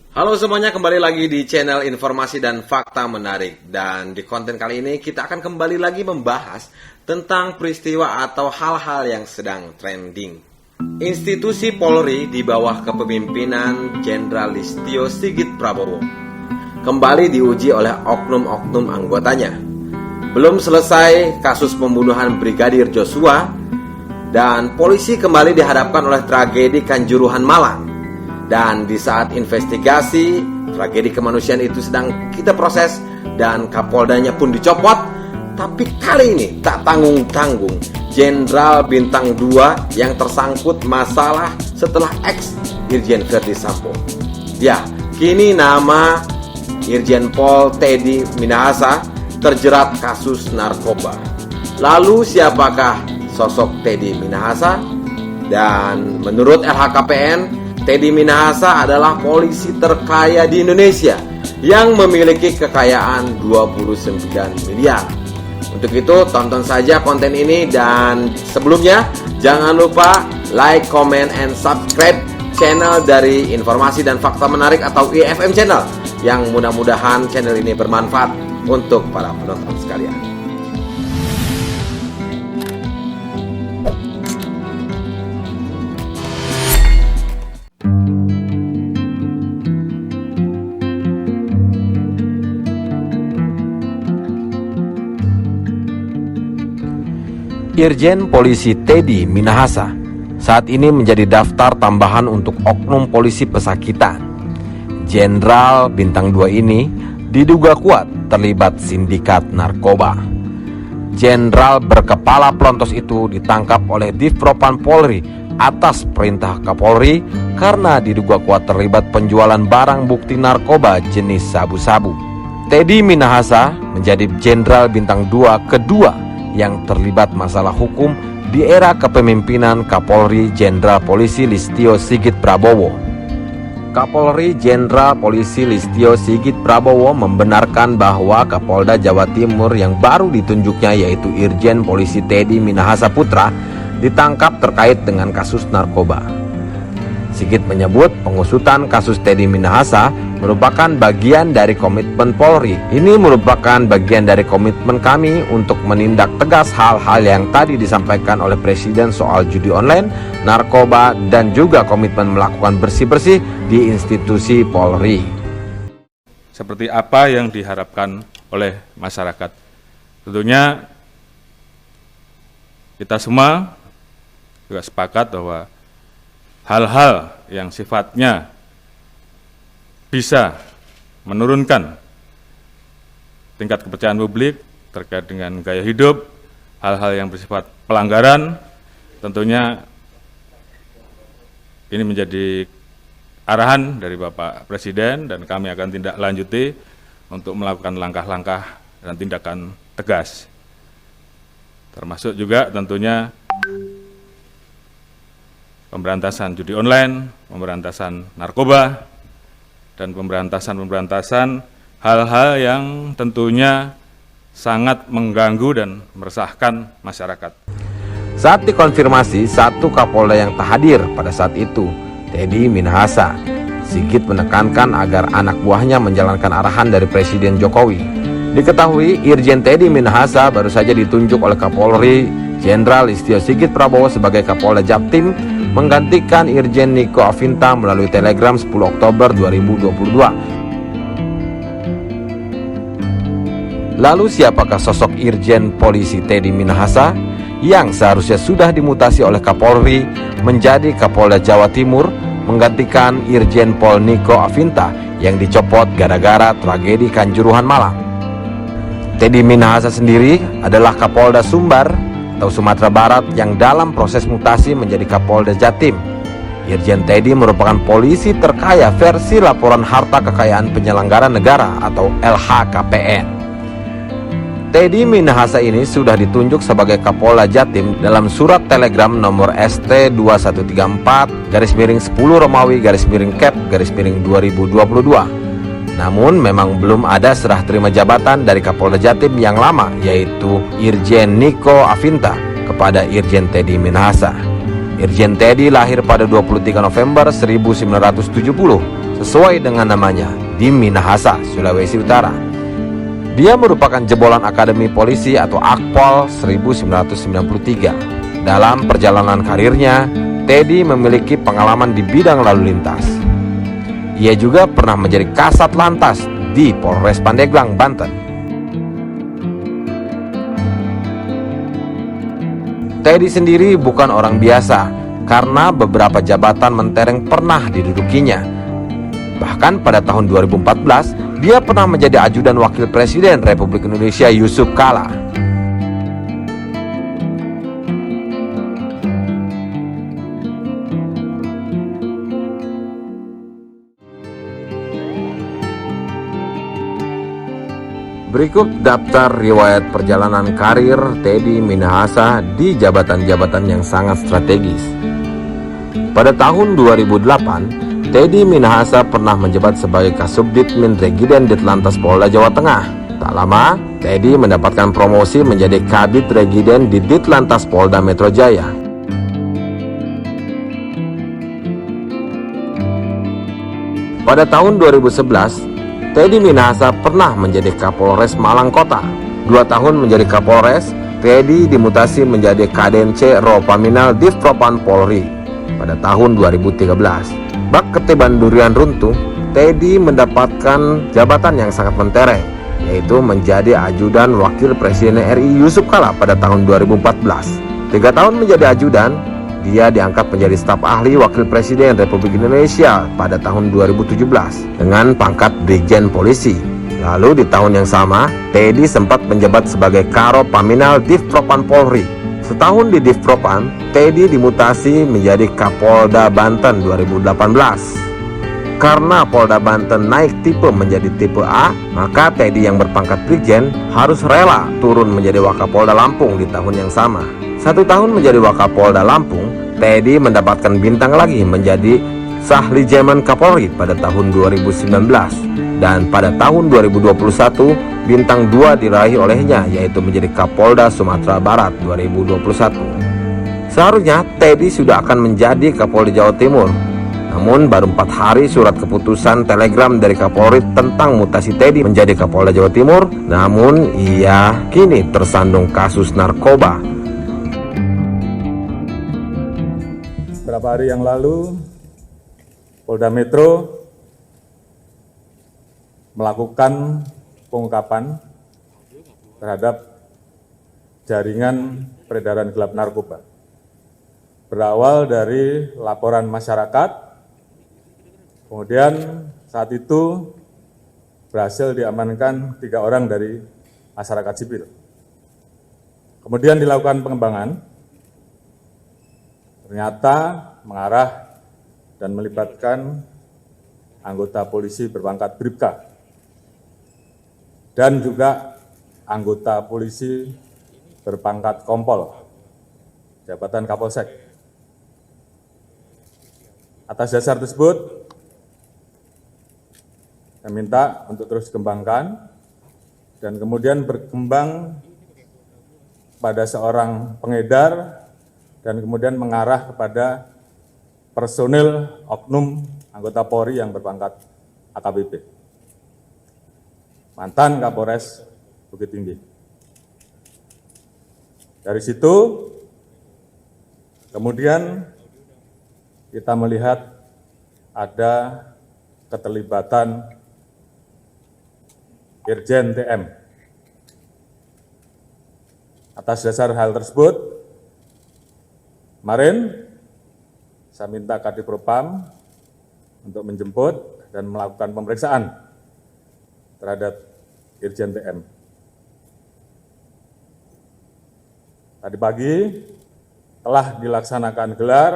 Halo semuanya, kembali lagi di channel Informasi dan Fakta Menarik. Dan di konten kali ini kita akan kembali lagi membahas tentang peristiwa atau hal-hal yang sedang trending. Institusi Polri di bawah kepemimpinan Jenderal Listio Sigit Prabowo kembali diuji oleh oknum-oknum anggotanya. Belum selesai kasus pembunuhan Brigadir Joshua dan polisi kembali dihadapkan oleh tragedi Kanjuruhan Malang. Dan di saat investigasi, tragedi kemanusiaan itu sedang kita proses dan Kapoldanya pun dicopot. Tapi kali ini tak tanggung-tanggung, Jenderal Bintang 2 yang tersangkut masalah setelah ex Irjen Verdi Sambo. Ya, kini nama Irjen Pol Teddy Minahasa terjerat kasus narkoba. Lalu siapakah sosok Teddy Minahasa? Dan menurut LHKPN, Teddy Minahasa adalah polisi terkaya di Indonesia yang memiliki kekayaan 29 miliar. Untuk itu tonton saja konten ini, dan sebelumnya jangan lupa like, comment, and subscribe channel dari Informasi dan Fakta Menarik atau IFM Channel, yang mudah-mudahan channel ini bermanfaat untuk para penonton sekalian. Irjen Polisi Teddy Minahasa saat ini menjadi daftar tambahan untuk oknum polisi pesakitan. Jenderal Bintang 2 ini diduga kuat terlibat sindikat narkoba. Jenderal berkepala pelontos itu ditangkap oleh Divpropam Polri atas perintah Kapolri karena diduga kuat terlibat penjualan barang bukti narkoba jenis sabu-sabu. Teddy Minahasa menjadi Jenderal Bintang 2 kedua yang terlibat masalah hukum di era kepemimpinan Kapolri Jenderal Polisi Listio Sigit Prabowo. Kapolri Jenderal Polisi Listio Sigit Prabowo membenarkan bahwa Kapolda Jawa Timur yang baru ditunjuknya, yaitu Irjen Polisi Teddy Minahasa Putra, ditangkap terkait dengan kasus narkoba. Sigit menyebut pengusutan kasus Teddy Minahasa merupakan bagian dari komitmen Polri. Ini merupakan bagian dari komitmen kami untuk menindak tegas hal-hal yang tadi disampaikan oleh Presiden soal judi online, narkoba, dan juga komitmen melakukan bersih-bersih di institusi Polri. Seperti apa yang diharapkan oleh masyarakat. Tentunya kita semua juga sepakat bahwa hal-hal yang sifatnya bisa menurunkan tingkat kepercayaan publik terkait dengan gaya hidup, hal-hal yang bersifat pelanggaran, tentunya ini menjadi arahan dari Bapak Presiden, dan kami akan tindak lanjuti untuk melakukan langkah-langkah dan tindakan tegas. Termasuk juga tentunya pemberantasan judi online, pemberantasan narkoba, dan pemberantasan hal-hal yang tentunya sangat mengganggu dan meresahkan masyarakat. Saat dikonfirmasi satu Kapolda yang tak hadir pada saat itu, Teddy Minahasa, Sigit menekankan agar anak buahnya menjalankan arahan dari Presiden Jokowi. Diketahui Irjen Teddy Minahasa baru saja ditunjuk oleh Kapolri Jenderal Listio Sigit Prabowo sebagai Kapolda Jatim, menggantikan Irjen Niko Afinta melalui telegram 10 Oktober 2022. Lalu siapakah sosok Irjen Polisi Teddy Minahasa yang seharusnya sudah dimutasi oleh Kapolri menjadi Kapolda Jawa Timur, menggantikan Irjen Pol Niko Afinta yang dicopot gara-gara tragedi Kanjuruhan Malang? Teddy Minahasa sendiri adalah Kapolda Sumbar atau Sumatera Barat yang dalam proses mutasi menjadi Kapolda Jatim. Irjen Teddy merupakan polisi terkaya versi laporan harta kekayaan penyelenggara negara atau LHKPN. Teddy Minahasa ini sudah ditunjuk sebagai Kapolda Jatim dalam surat telegram nomor ST2134-10 Romawi-Cap-2022. Namun memang belum ada serah terima jabatan dari Kapolda Jatim yang lama, yaitu Irjen Niko Afinta kepada Irjen Teddy Minahasa. Irjen Teddy lahir pada 23 November 1970 sesuai dengan namanya, di Minahasa, Sulawesi Utara. Dia merupakan jebolan Akademi Polisi atau Akpol 1993. Dalam perjalanan karirnya, Teddy memiliki pengalaman di bidang lalu lintas. Ia juga pernah menjadi Kasat Lantas di Polres Pandeglang, Banten. Teddy sendiri bukan orang biasa karena beberapa jabatan mentereng pernah didudukinya. Bahkan pada tahun 2014, dia pernah menjadi ajudan Wakil Presiden Republik Indonesia Yusuf Kala. Berikut daftar riwayat perjalanan karir Teddy Minahasa di jabatan-jabatan yang sangat strategis. Pada tahun 2008, Teddy Minahasa pernah menjabat sebagai Kasubdit Min Regiden Ditlantas Polda Jawa Tengah. Tak lama, Teddy mendapatkan promosi menjadi Kabid Regiden di Ditlantas Polda Metro Jaya. Pada tahun 2011, Teddy Minahasa pernah menjadi Kapolres Malang Kota. 2 tahun menjadi Kapolres, Teddy dimutasi menjadi Kadenc Ropaminal Divpropan Polri pada tahun 2013. Bak ketiban durian runtuh, Teddy mendapatkan jabatan yang sangat mentereng, yaitu menjadi ajudan Wakil Presiden RI Yusuf Kala pada tahun 2014. 3 tahun menjadi ajudan, dia diangkat menjadi staf ahli Wakil Presiden Republik Indonesia pada tahun 2017 dengan pangkat Brigjen Polisi. Lalu di tahun yang sama, Teddy sempat menjabat sebagai Karo Paminal Divpropan Polri. Setahun di Divpropan, Teddy dimutasi menjadi Kapolda Banten 2018. Karena Polda Banten naik tipe menjadi tipe A, maka Teddy yang berpangkat Brigjen harus rela turun menjadi Wakapolda Lampung di tahun yang sama. 1 tahun menjadi Wakapolda Lampung, Teddy mendapatkan bintang lagi menjadi Sahlijemen Kapolri pada tahun 2019. Dan pada tahun 2021, bintang 2 diraih olehnya, yaitu menjadi Kapolda Sumatera Barat 2021. Seharusnya Teddy sudah akan menjadi Kapolda Jawa Timur. Namun baru 4 hari surat keputusan telegram dari Kapolri tentang mutasi Teddy menjadi Kapolda Jawa Timur. Namun ia kini tersandung kasus narkoba. Beberapa hari yang lalu, Polda Metro melakukan pengungkapan terhadap jaringan peredaran gelap narkoba. Berawal dari laporan masyarakat, kemudian saat itu berhasil diamankan 3 orang dari masyarakat sipil. Kemudian dilakukan pengembangan, ternyata mengarah dan melibatkan anggota polisi berpangkat Bribka dan juga anggota polisi berpangkat Kompol, jabatan Kapolsek. Atas dasar tersebut, saya minta untuk terus dikembangkan dan kemudian berkembang pada seorang pengedar dan kemudian mengarah kepada personil oknum anggota Polri yang berpangkat AKBP, mantan Kapolres Bukit Tinggi. Dari situ, kemudian kita melihat ada keterlibatan Irjen TM. Atas dasar hal tersebut, kemarin saya minta Kadipropam untuk menjemput dan melakukan pemeriksaan terhadap Irjen TM. Tadi pagi telah dilaksanakan gelar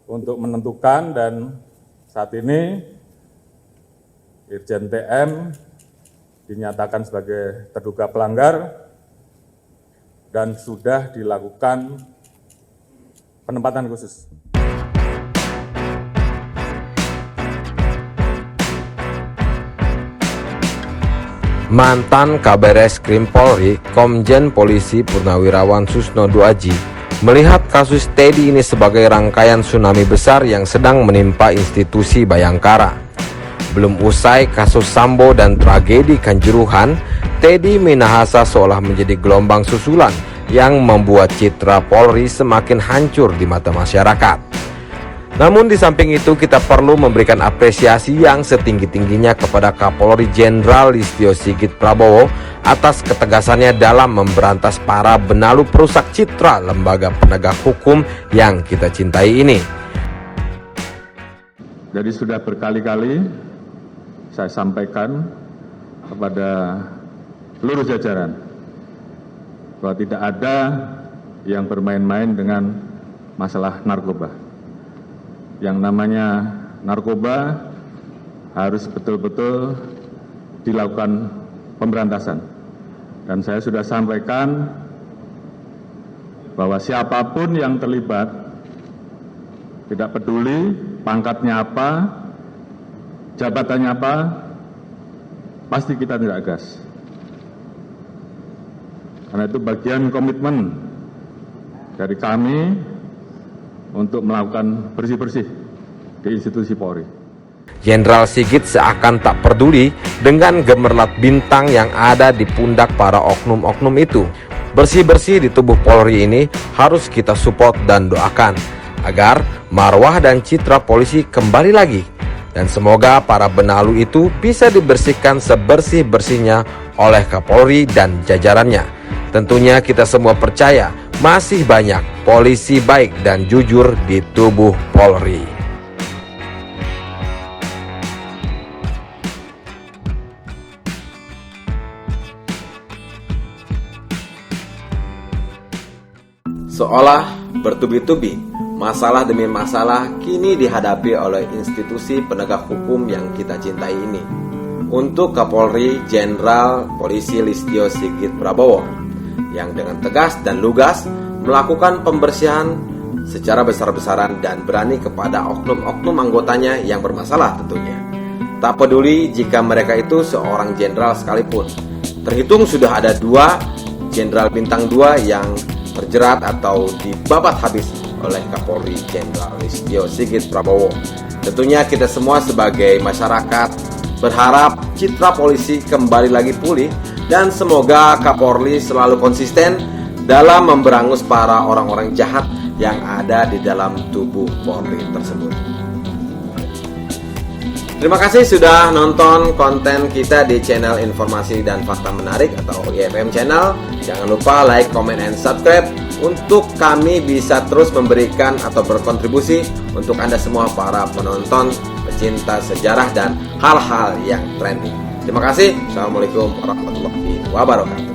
untuk menentukan dan saat ini Irjen TM dinyatakan sebagai terduga pelanggar dan sudah dilakukan penempatan khusus. Mantan Kabareskrim Polri, Komjen Polisi Purnawirawan Susnodo Aji, melihat kasus Teddy ini sebagai rangkaian tsunami besar yang sedang menimpa institusi Bayangkara. Belum usai kasus Sambo dan tragedi Kanjuruhan, Teddy Minahasa seolah menjadi gelombang susulan yang membuat citra Polri semakin hancur di mata masyarakat. Namun di samping itu kita perlu memberikan apresiasi yang setinggi-tingginya kepada Kapolri Jenderal Listio Sigit Prabowo atas ketegasannya dalam memberantas para benalu perusak citra lembaga penegak hukum yang kita cintai ini. Jadi sudah berkali-kali saya sampaikan kepada seluruh jajaran bahwa tidak ada yang bermain-main dengan masalah narkoba. Yang namanya narkoba harus betul-betul dilakukan pemberantasan. Dan saya sudah sampaikan bahwa siapapun yang terlibat, tidak peduli pangkatnya apa, jabatannya apa, pasti kita tidak gas. Karena itu bagian komitmen dari kami untuk melakukan bersih-bersih di institusi Polri. Jenderal Sigit seakan tak peduli dengan gemerlap bintang yang ada di pundak para oknum-oknum itu. Bersih-bersih di tubuh Polri ini harus kita support dan doakan agar marwah dan citra polisi kembali lagi. Dan semoga para benalu itu bisa dibersihkan sebersih-bersihnya oleh Kapolri dan jajarannya. Tentunya kita semua percaya masih banyak polisi baik dan jujur di tubuh Polri. Seolah bertubi-tubi, masalah demi masalah kini dihadapi oleh institusi penegak hukum yang kita cintai ini. Untuk Kapolri Jenderal Polisi Listio Sigit Prabowo, yang dengan tegas dan lugas melakukan pembersihan secara besar-besaran dan berani kepada oknum-oknum anggotanya yang bermasalah tentunya. Tak peduli jika mereka itu seorang jenderal sekalipun. Terhitung sudah ada 2 jenderal bintang 2 yang terjerat atau dibabat habis oleh Kapolri Jenderal Listio Sigit Prabowo. Tentunya kita semua sebagai masyarakat berharap citra polisi kembali lagi pulih dan semoga Kapolri selalu konsisten dalam memberangus para orang-orang jahat yang ada di dalam tubuh Polri tersebut. Terima kasih sudah nonton konten kita di channel Informasi dan Fakta Menarik atau IFM Channel. Jangan lupa like, comment, and subscribe untuk kami bisa terus memberikan atau berkontribusi untuk Anda semua para penonton, pecinta sejarah dan hal-hal yang trending. Terima kasih. Assalamualaikum warahmatullahi wabarakatuh.